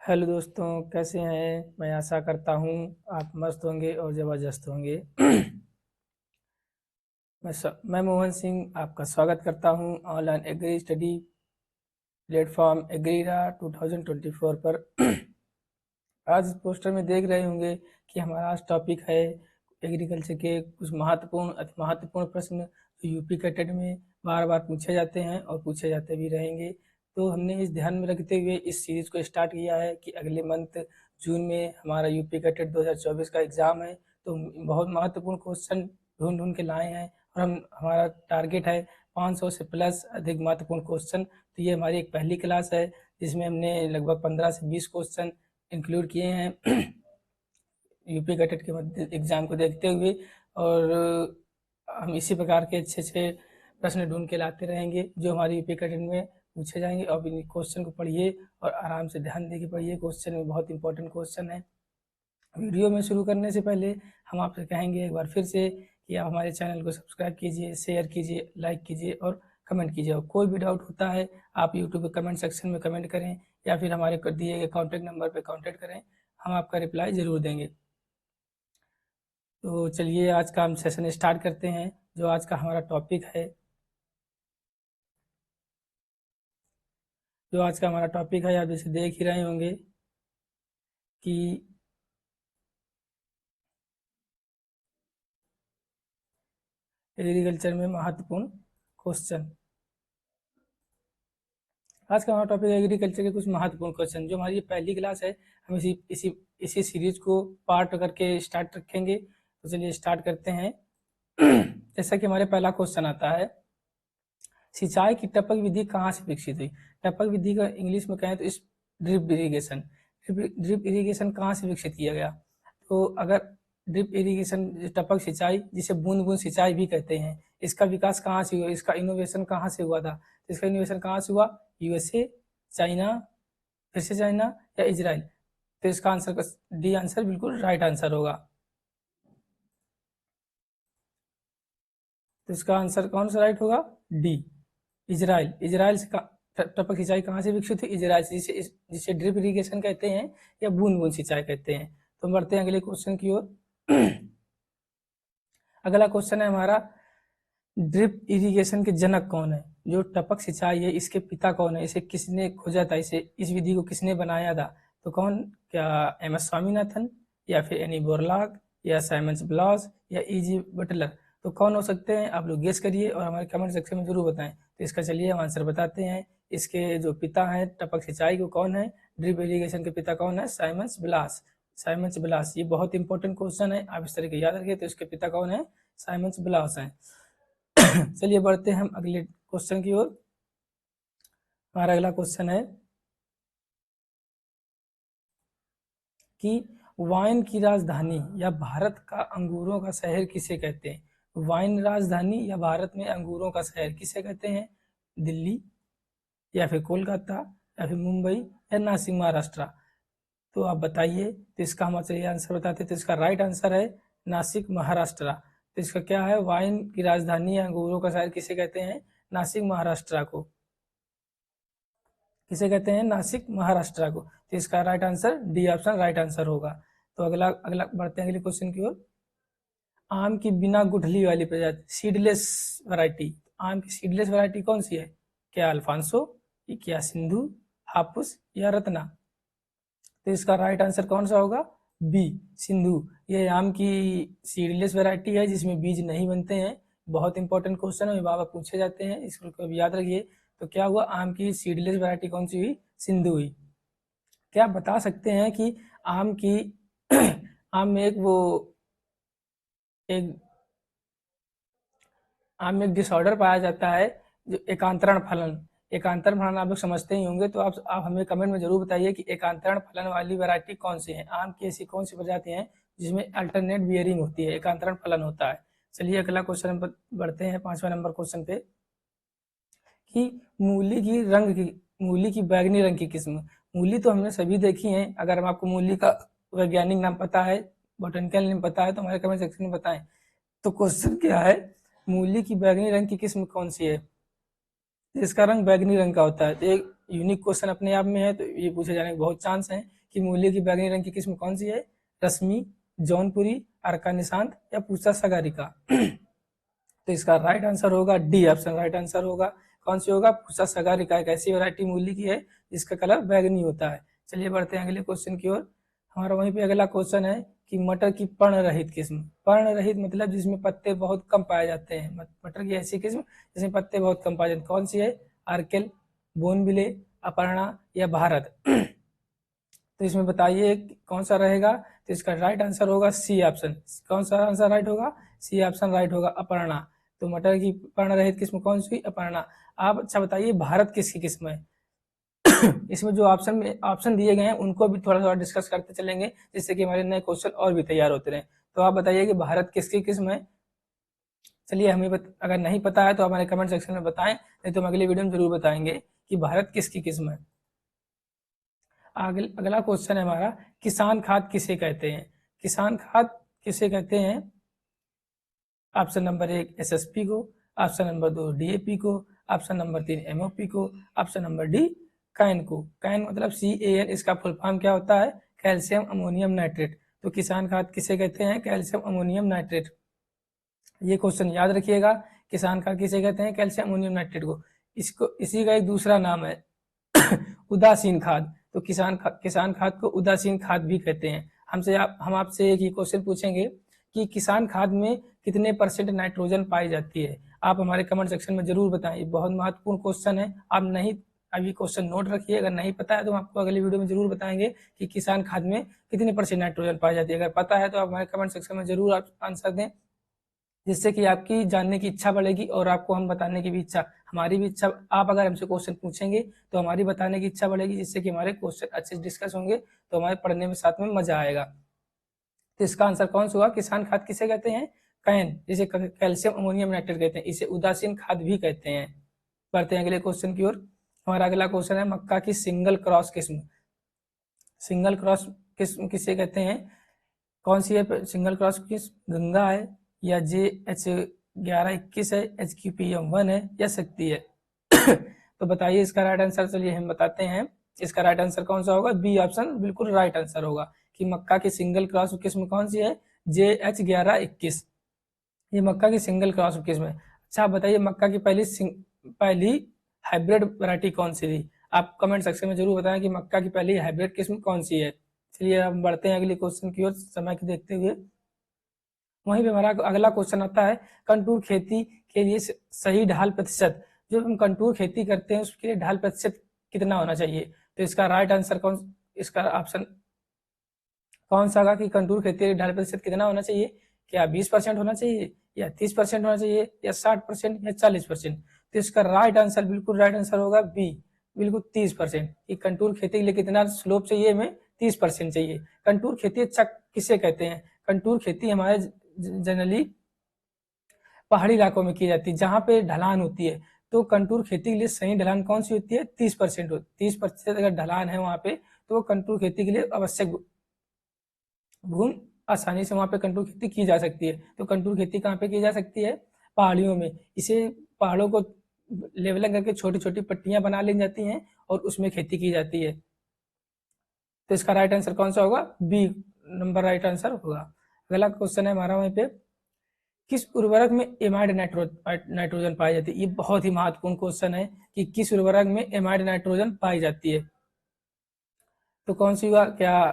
Hello दोस्तों, कैसे हैं। मैं आशा करता हूँ आप मस्त होंगे और ज़बरदस्त होंगे। मैं मोहन सिंह आपका स्वागत करता हूँ ऑनलाइन एग्री स्टडी प्लेटफॉर्म एग्रीरा 2024 पर। आज इस पोस्टर में देख रहे होंगे कि हमारा आज टॉपिक है एग्रीकल्चर के कुछ महत्वपूर्ण प्रश्न जो यूपी के टेट में बार बार पूछे जाते हैं और पूछे जाते भी रहेंगे। तो हमने इस ध्यान में रखते हुए इस सीरीज को स्टार्ट किया है कि अगले मंथ जून में हमारा यूपी का टेट 2024 का एग्ज़ाम है। तो बहुत महत्वपूर्ण क्वेश्चन ढूंढ ढूंढ के लाए हैं और हमारा टारगेट है 500 से प्लस अधिक महत्वपूर्ण क्वेश्चन। तो ये हमारी एक पहली क्लास है जिसमें हमने लगभग 15 से 20 क्वेश्चन इंक्लूड किए हैं यूपी का टेट के एग्ज़ाम को देखते हुए। और हम इसी प्रकार के अच्छे अच्छे प्रश्न ढूंढ के लाते रहेंगे जो हमारी यूपी का टेट में पूछे जाएंगे। और इन क्वेश्चन को पढ़िए और आराम से ध्यान दे के पढ़िए, क्वेश्चन में बहुत इंपॉर्टेंट क्वेश्चन है। वीडियो में शुरू करने से पहले हम आपसे कहेंगे एक बार फिर से कि आप हमारे चैनल को सब्सक्राइब कीजिए, शेयर कीजिए, लाइक कीजिए और कमेंट कीजिए। और कोई भी डाउट होता है आप यूट्यूब के कमेंट सेक्शन में कमेंट करें या फिर हमारे दिए गए कॉन्टैक्ट नंबर पर कॉन्टैक्ट करें, हम आपका रिप्लाई ज़रूर देंगे। तो चलिए आज का हम सेशन स्टार्ट करते हैं। जो आज का हमारा टॉपिक है आप जैसे देख ही रहे होंगे कि एग्रीकल्चर में महत्वपूर्ण क्वेश्चन। आज का हमारा टॉपिक है एग्रीकल्चर के कुछ महत्वपूर्ण क्वेश्चन। जो हमारी पहली क्लास है हम इसी सीरीज को पार्ट करके स्टार्ट रखेंगे। तो चलिए स्टार्ट करते हैं। जैसा कि हमारे पहला क्वेश्चन आता है, सिंचाई की टपक विधि कहाँ से विकसित हुई। टपक विधि का इंग्लिश में कहें तो इस ड्रिप इरिगेशन। ड्रिप इरिगेशन कहाँ से विकसित किया गया। तो अगर ड्रिप इरिगेशन टपक सिंचाई जिसे बूंद बूंद सिंचाई भी कहते हैं, इसका विकास कहाँ से हुआ, इसका इनोवेशन कहाँ से हुआ था। तो इसका इनोवेशन कहाँ से हुआ, यूएसए, चाइना, फिर से चाइना या इजराइल। तो इसका आंसर डी आंसर बिल्कुल राइट आंसर होगा। तो इसका आंसर कौन सा राइट होगा, डी, इजराइल। इजराइल से टपक सिंचाई कहाँ से विकसित हुई, इजराइल से, जिसे ड्रिप इरिगेशन कहते हैं या बूंद बूंद सिंचाई कहते हैं। तो बढ़ते हैं अगले क्वेश्चन की ओर। अगला क्वेश्चन है हमारा, ड्रिप इरिगेशन के जनक कौन है। जो टपक सिंचाई है इसके पिता कौन है, इसे किसने खोजा था, इस विधि को किसने बनाया था। तो कौन, क्या एम एस स्वामीनाथन या फिर एनी बोरलॉग या साइमंस ब्लॉस या ई.जी. बटलर। तो कौन हो सकते हैं, आप लोग गेस करिए और हमारे कमेंट सेक्शन में जरूर बताएं। तो इसका चलिए हम आंसर बताते हैं। इसके जो पिता हैं टपक सिंचाई को कौन है, ड्रिप इरिगेशन के पिता कौन है, साइमंस ब्लास। साइमंस ब्लास, ये बहुत इंपॉर्टेंट क्वेश्चन है, आप इस तरह के याद रखिए। तो इसके पिता कौन है, साइमंस ब्लास हैं। चलिए बढ़ते हैं हम अगले क्वेश्चन की ओर। हमारा अगला क्वेश्चन है कि वाइन की राजधानी या भारत का अंगूरों का शहर किसे कहते हैं। वाइन राजधानी या भारत में अंगूरों का शहर किसे कहते हैं, दिल्ली या फिर कोलकाता या फिर मुंबई या नासिक महाराष्ट्र। तो आप बताइए। तो इसका हम चलिए आंसर बताते हैं। तो इसका राइट आंसर है नासिक महाराष्ट्र। तो इसका क्या है, वाइन की राजधानी या अंगूरों का शहर किसे कहते हैं, नासिक महाराष्ट्र को। किसे कहते हैं, नासिक महाराष्ट्र को। तो इसका right answer D option right answer होगा। तो अगला अगला बढ़ते हैं अगले क्वेश्चन की ओर। आम की बिना गुठली वाली प्रजाति, सीडलेस वैरायटी। आम की सीडलेस वैरायटी कौन सी है, क्या अल्फांसो, क्या सिंधु, हापुस या रत्ना। तो इसका राइट आंसर कौन सा होगा, बी, सिंधु। ये आम की सीडलेस वैरायटी है जिसमें बीज नहीं बनते हैं। बहुत इंपॉर्टेंट क्वेश्चन है, बाबा पूछे जाते हैं, इसको याद रखिए। तो क्या हुआ, आम की सीडलेस वैरायटी कौन सी हुई, सिंधु हुई। क्या आप बता सकते हैं कि आम की आम में एक आम में एक डिसऑर्डर पाया जाता है जो एकांतरण फलन। एकांतरण फलन आप लोग समझते ही होंगे। तो आप हमें कमेंट में जरूर बताइए कि एकांतरण फलन वाली वैरायटी कौन सी है, आम की ऐसी कौन सी प्रजाति है जिसमें अल्टरनेट बियरिंग होती है, एकांतरण फलन होता है। चलिए अगला क्वेश्चन पर बढ़ते हैं, 5वां नंबर क्वेश्चन पे, कि मूली की बैगनी रंग की किस्म। मूली तो हमने सभी देखी है, अगर हम आपको मूली का वैज्ञानिक नाम पता है, बोटेनिकल नेम पता है तो हमारे कमेंट सेक्शन में बताएं। तो क्वेश्चन क्या है, मूली की बैगनी रंग की किस्म कौन सी है, इसका रंग बैगनी रंग का होता है। तो एक यूनिक क्वेश्चन अपने आप में है, तो ये पूछे जाने के बहुत चांस हैं कि मूली की बैंगनी रंग की किस्म कौन सी है, रश्मि, जौनपुरी, अर्का निशांत या पूसा सगारिका। तो इसका राइट आंसर होगा डी ऑप्शन राइट आंसर होगा। कौन सी होगा, पूसा सगारिका एक ऐसी वैरायटी मूली की है जिसका कलर बैगनी होता है। चलिए बढ़ते हैं अगले क्वेश्चन की ओर। हमारा वहीं पे अगला क्वेश्चन है कि मटर की पर्णरहित किस्म, पर्णरहित मतलब जिसमें पत्ते बहुत कम पाए जाते हैं, मटर की ऐसी किस्म जिसमें पत्ते बहुत कम पाए जाते हैं, कौन सी है, आर्केल, बोनविले, अपर्णा या भारत। तो इसमें बताइए कौन सा रहेगा। तो इसका राइट आंसर होगा सी ऑप्शन। कौन सा आंसर राइट होगा, सी ऑप्शन राइट होगा, अपर्णा। तो मटर की पर्ण रहित किस्म कौन सी, अपर्णा। आप अच्छा बताइए भारत किसकी किस्म है। इसमें जो ऑप्शन दिए गए हैं उनको भी थोड़ा थोड़ा डिस्कस करते चलेंगे, जिससे कि हमारे नए क्वेश्चन और भी तैयार होते रहे। तो आप बताइए कि भारत किसकी किस्म है। चलिए हमें अगर नहीं पता है तो हमारे कमेंट सेक्शन में बताएं, नहीं तो हम अगली वीडियो में जरूर बताएंगे कि भारत किसकी किस्म है। अगला क्वेश्चन है हमारा, किसान खाद किसे कहते हैं। किसान खाद किसे कहते हैं। ऑप्शन नंबर 1 एसएसपी को, ऑप्शन नंबर 2 डीएपी को, ऑप्शन नंबर 3 एमओपी को, ऑप्शन नंबर डी कैन को। कैन मतलब CAN, इसका फुल फॉर्म क्या होता है, कैल्शियम अमोनियम नाइट्रेट। तो किसान खाद किसे कहते हैं, कैल्शियम अमोनियम नाइट्रेट। ये क्वेश्चन याद रखिएगा, किसान खाद किसे कहते हैं, कैल्शियम अमोनियम नाइट्रेट को। इसको इसी का एक दूसरा नाम है उदासीन खाद। तो किसान खाद को उदासीन खाद भी कहते हैं। हम आपसे एक ही क्वेश्चन पूछेंगे कि किसान खाद में कितने % नाइट्रोजन पाई जाती है। आप हमारे कमेंट सेक्शन में जरूर बताएं, बहुत महत्वपूर्ण क्वेश्चन है। आप नहीं अभी क्वेश्चन नोट रखिए, अगर नहीं पता है तो हम आपको अगली वीडियो में जरूर बताएंगे कि किसान खाद में कितने % नाइट्रोजन पाई जाती है। अगर पता है तो आप हमारे कमेंट सेक्शन में जरूर आप आंसर दें, जिससे कि आपकी जानने की इच्छा बढ़ेगी और आपको हम बताने की भी इच्छा, हमारी भी इच्छा। आप अगर हमसे क्वेश्चन पूछेंगे तो हमारी बताने की इच्छा बढ़ेगी, जिससे कि हमारे क्वेश्चन अच्छे से डिस्कस होंगे, तो हमारे पढ़ने में साथ में मजा आएगा। तो इसका आंसर कौन सा हुआ, किसान खाद किसे कहते हैं, कैन, जिसे कैल्शियम अमोनियम नाइट्रेट कहते हैं, इसे उदासीन खाद भी कहते हैं। बढ़ते हैं अगले क्वेश्चन की ओर। हमारा अगला क्वेश्चन है, मक्का की सिंगल क्रॉस किस्म। सिंगल क्रॉस किस्म किसे कहते हैं, कौन सी है सिंगल क्रॉस किस्म, गंगा है या JH1121 है, HQPM1 है या शक्ति है। तो बताइए इसका राइट आंसर। चलिए हम बताते हैं, इसका राइट आंसर कौन सा होगा, बी ऑप्शन बिल्कुल राइट आंसर होगा कि मक्का की सिंगल क्रॉस किस्म कौन सी है, JH1121। ये मक्का की सिंगल क्रॉस किस्म है। अच्छा बताइए मक्का की पहली हाइब्रिड वैरायटी कौन सी थी। आप कमेंट सेक्शन में जरूर बताएं कि मक्का की पहली हाइब्रिड किस्म कौन सी है। चलिए हम बढ़ते हैं अगले क्वेश्चन की ओर समय को देखते हुए। वहीं पे हमारा अगला क्वेश्चन आता है, कंटूर खेती के लिए सही ढाल प्रतिशत, जो हम कंटूर खेती करते हैं उसके लिए ढाल प्रतिशत कितना होना चाहिए। तो इसका राइट आंसर इसका ऑप्शन कौन सा होगा कि कंटूर खेती के लिए ढाल प्रतिशत कितना होना चाहिए। क्या 20% होना चाहिए या 30% होना चाहिए या 60% या 40%। तो इसका राइट आंसर बिल्कुल राइट आंसर होगा बी, बिल्कुल 30%। कि कंटूर खेती के लिए कितना स्लोप चाहिए, हमें 30% चाहिए। कंटूर खेती अच्छा किसे कहते हैं, कंटूर खेती हमारे जनरली पहाड़ी इलाकों में की जाती है जहाँ पे ढलान होती है। तो कंटूर खेती के लिए सही ढलान कौन सी होती है, 30% 30% अगर ढलान है वहाँ पे तो कंटूर खेती के लिए आवश्यक भूमि आसानी से वहाँ पे कंटूर खेती की जा सकती है। तो कंटूर खेती कहाँ पे की जा सकती है, पहाड़ियों में। इसे पहाड़ों को लेवलिंग करके छोटी छोटी पट्टियां बना ली जाती हैं और उसमें खेती की जाती है। तो इसका राइट आंसर कौन सा होगा, बी नंबर राइट आंसर होगा। अगला क्वेश्चन है हमारा वहीं पे, किस उर्वरक में एमाइड नाइट्रोजन पाई जाती है। ये बहुत ही महत्वपूर्ण क्वेश्चन है कि किस उर्वरक में एमाइड नाइट्रोजन पाई जाती है। तो कौन सी हुआ, क्या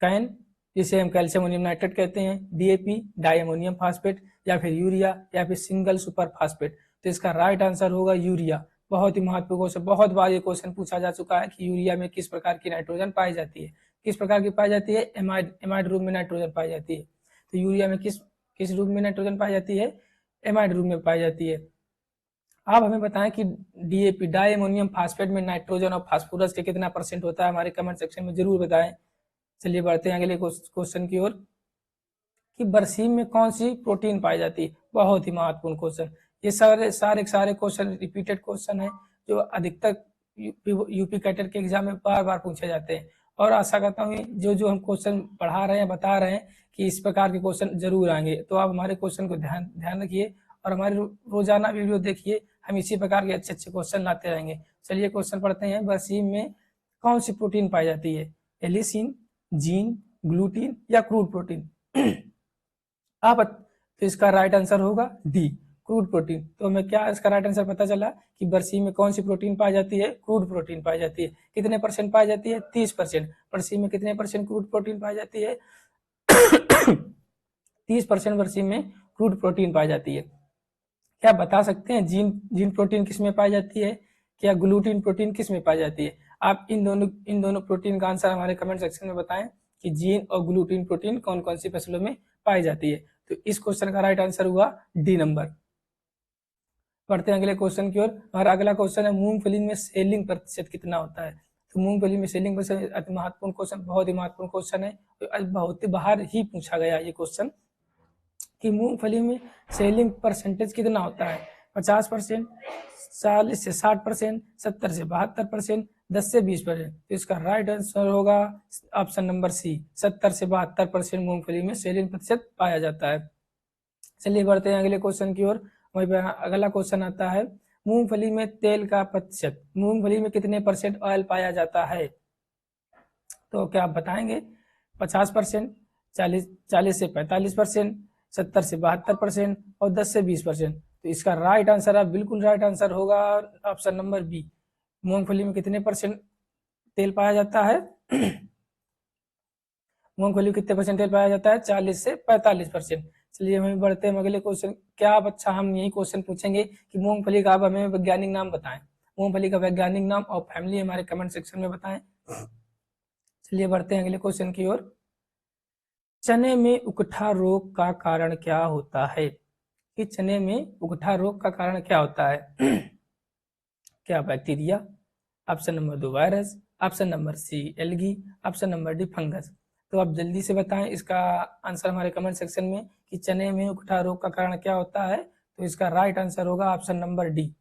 कैन, जिसे हम कैल्शियम अमोनियम नाइट्रेट कहते हैं, डीएपी डाई अमोनियम फास्फेट, या फिर यूरिया या फिर सिंगल सुपर फास्फेट। तो इसका राइट आंसर होगा यूरिया। बहुत ही महत्वपूर्ण क्वेश्चन, बहुत बार ये क्वेश्चन पूछा जा चुका है कि यूरिया में किस प्रकार की नाइट्रोजन पाई जाती है। किस प्रकार की पाई जाती है, एमाइड रूप में नाइट्रोजन पाई जाती है। तो यूरिया में किस रूप में नाइट्रोजन पाई जाती है, एमाइड रूप में पाई जाती है। आप हमें बताएं कि डीएपी डाई अमोनियम फास्फेट में नाइट्रोजन और फास्फोरस के कितना % होता है, हमारे कमेंट सेक्शन में जरूर बताएं। चलिए बढ़ते हैं अगले क्वेश्चन की ओर कि बरसीम में कौन सी प्रोटीन पाई जाती है। बहुत ही महत्वपूर्ण क्वेश्चन, ये सारे क्वेश्चन रिपीटेड क्वेश्चन है जो अधिकतर यूपी कैडर के एग्जाम में बार बार पूछे जाते हैं। और आशा करता हूँ जो हम क्वेश्चन पढ़ा रहे हैं बता रहे हैं कि इस प्रकार के क्वेश्चन जरूर आएंगे। तो आप हमारे क्वेश्चन को ध्यान रखिए और हमारे रोजाना वीडियो देखिए। हम इसी प्रकार के अच्छे अच्छे क्वेश्चन लाते रहेंगे। चलिए क्वेश्चन पढ़ते हैं। बरसीम में कौन सी प्रोटीन पाई जाती है? एलिसिन, जीन, ग्लूटीन या क्रूड प्रोटीन? आप तो इसका राइट आंसर होगा डी, क्रूड प्रोटीन। तो हमें क्या इसका राइट आंसर पता चला कि बरसीम में कौन सी प्रोटीन पाई जाती है? क्रूड प्रोटीन पाई जाती है। कितने परसेंट पाई जाती है? 30%। बरसीम में कितने परसेंट क्रूड प्रोटीन पाई जाती है? 30% बरसीम में क्रूड प्रोटीन पाई जाती है। क्या बता सकते हैं जीन प्रोटीन किस में पाई जाती है? क्या ग्लूटीन प्रोटीन किस में पाई जाती है? आप इन दोनों प्रोटीन का आंसर हमारे कमेंट सेक्शन में बताएं कि जीन और ग्लूटीन प्रोटीन कौन कौन सी फसलों में पाई जाती है। तो इस क्वेश्चन का राइट आंसर हुआ डी नंबर। पढ़ते हैं अगले क्वेश्चन की ओर। हमारा अगला क्वेश्चन है मूंगफली में सेलिंग प्रतिशत कितना होता है? तो मूंगफली में सेलिंग प्रतिशत अति महत्वपूर्ण क्वेश्चन, बहुत ही महत्वपूर्ण क्वेश्चन है। बहुत ही बाहर ही पूछा गया ये क्वेश्चन कि मूंगफली में सेलिंग परसेंटेज कितना होता है? 50%, 40 से 60%, 70 से 72%, 10 से 20%। तो इसका राइट आंसर होगा ऑप्शन नंबर सी, 70 से 72% मूंगफली में सेलिंग प्रतिशत पाया जाता है। चलिए बढ़ते हैं अगले क्वेश्चन की ओर। वहीं पर अगला क्वेश्चन आता है मूंगफली में तेल का प्रतिशत, मूंगफली में कितने परसेंट ऑयल पाया जाता है? तो क्या आप बताएंगे? 50%, 40 से 45%, 70 से 72% और 10 से 20%। तो इसका राइट आंसर है, बिल्कुल राइट आंसर होगा ऑप्शन नंबर बी। मूंगफली में कितने परसेंट तेल पाया जाता है? मूंगफली में कितने परसेंट तेल पाया जाता है? 40 से 45%। चलिए हम बढ़ते हैं अगले क्वेश्चन। क्या आप अच्छा हम यही क्वेश्चन पूछेंगे कि मूंगफली का आप हमें वैज्ञानिक नाम बताएं। मूंगफली का वैज्ञानिक नाम और फैमिली हमारे कमेंट सेक्शन में बताएं। चलिए बढ़ते हैं अगले क्वेश्चन की ओर। चने में उकठा रोग का कारण क्या होता है? कि चने में उकठा रोग का कारण क्या होता है? क्या bacteria? Option number 2 virus, option number C algae, option number D fungus. तो आप जल्दी से बताएं इसका आंसर हमारे कमेंट सेक्शन में कि चने में उकठा रोग का कारण क्या होता है। तो इसका राइट आंसर होगा option number D.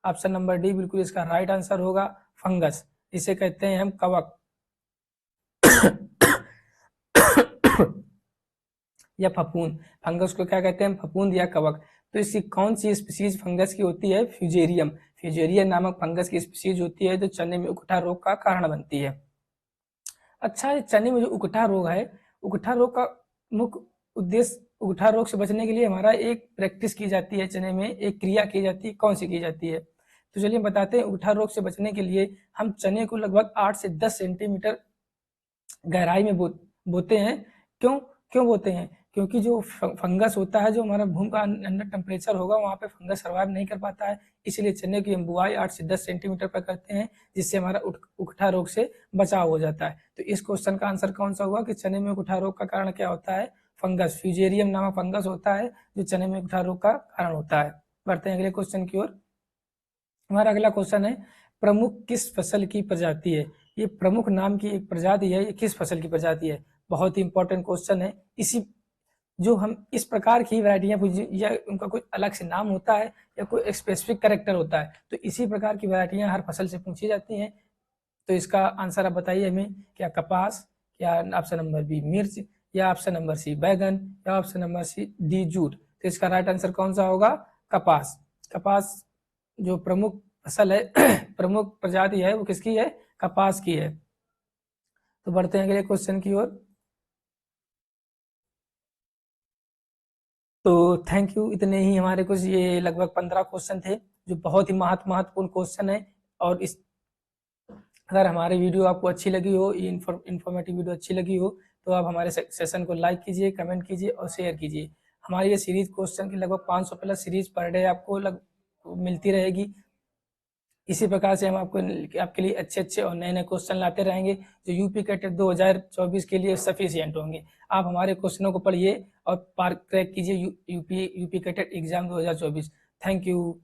Option number D बिल्कुल इसका राइट आंसर होगा, फंगस। इसे कहते हैं हम कवक या फफूंद। फंगस को क्या कहते हैं? फफूंद या कवक। तो इसकी कौन सी स्पीसीज फंगस की होती है? फ्यूजेरियम। फ्यूजेरियम नामक फंगस की स्पीसीज होती है जो चने में उकठा रोग का कारण बनती है। अच्छा, चने में जो उकठा रोग है, उकठा रोग का मुख्य उद्देश्य, उकठा रोग से बचने के लिए हमारा एक प्रैक्टिस की जाती है, चने में एक क्रिया की जाती है। कौन सी की जाती है? तो चलिए बताते हैं। उकठा रोग से बचने के लिए हम चने को लगभग 8 से 10 सेंटीमीटर गहराई में बोते हैं। क्यों क्यों बोते हैं? क्योंकि जो फंगस होता है, जो हमारा भूमि का अंदर टेम्परेचर होगा, वहाँ पे फंगस सर्वाइव नहीं कर पाता है। इसलिए चने की हम बुआई 8 से 10 सेंटीमीटर पर करते हैं, जिससे हमारा उकठा रोग से बचाव हो जाता है। तो इस क्वेश्चन का आंसर कौन सा हुआ कि चने में उकठा रोग का कारण क्या होता है? फंगस। फ्यूजेरियम नामक फंगस होता है जो चने में उकठा रोग का कारण होता है। बढ़ते हैं अगले क्वेश्चन की ओर। हमारा अगला क्वेश्चन है प्रमुख किस फसल की प्रजाति है? ये प्रमुख नाम की एक प्रजाति है, ये किस फसल की प्रजाति है? बहुत ही इंपॉर्टेंट क्वेश्चन है। इसी जो हम इस प्रकार की वैरायटियां या उनका कोई अलग से नाम होता है या कोई स्पेसिफिक कैरेक्टर होता है, तो इसी प्रकार की वैरायटियां हर फसल से पूछी जाती हैं। तो इसका आंसर आप बताइए हमें। क्या कपास, या ऑप्शन नंबर बी मिर्च, या ऑप्शन नंबर सी बैगन, या option number C D jute? तो इसका राइट आंसर कौन सा होगा? कपास। कपास जो प्रमुख फसल है प्रमुख प्रजाति है, वो किसकी है? कपास की है। तो बढ़ते हैं अगले क्वेश्चन की ओर। तो थैंक यू। इतने ही हमारे कुछ ये लगभग 15 क्वेश्चन थे जो बहुत ही महत्वपूर्ण क्वेश्चन है। और इस अगर हमारी वीडियो आपको अच्छी लगी हो, ये इन्फॉर्मेटिव वीडियो अच्छी लगी हो, तो आप हमारे सेशन को लाइक कीजिए, कमेंट कीजिए और शेयर कीजिए। हमारी ये सीरीज क्वेश्चन की लगभग 500 प्लस सीरीज पर डे आपको मिलती रहेगी। इसी प्रकार से हम आपके लिए अच्छे अच्छे और नए नए क्वेश्चन लाते रहेंगे जो यूपी कैटेट 2024 के लिए सफिशिएंट होंगे। आप हमारे क्वेश्चनों को पढ़िए और क्रैक कीजिए UP CATET exam 2024। Thank you.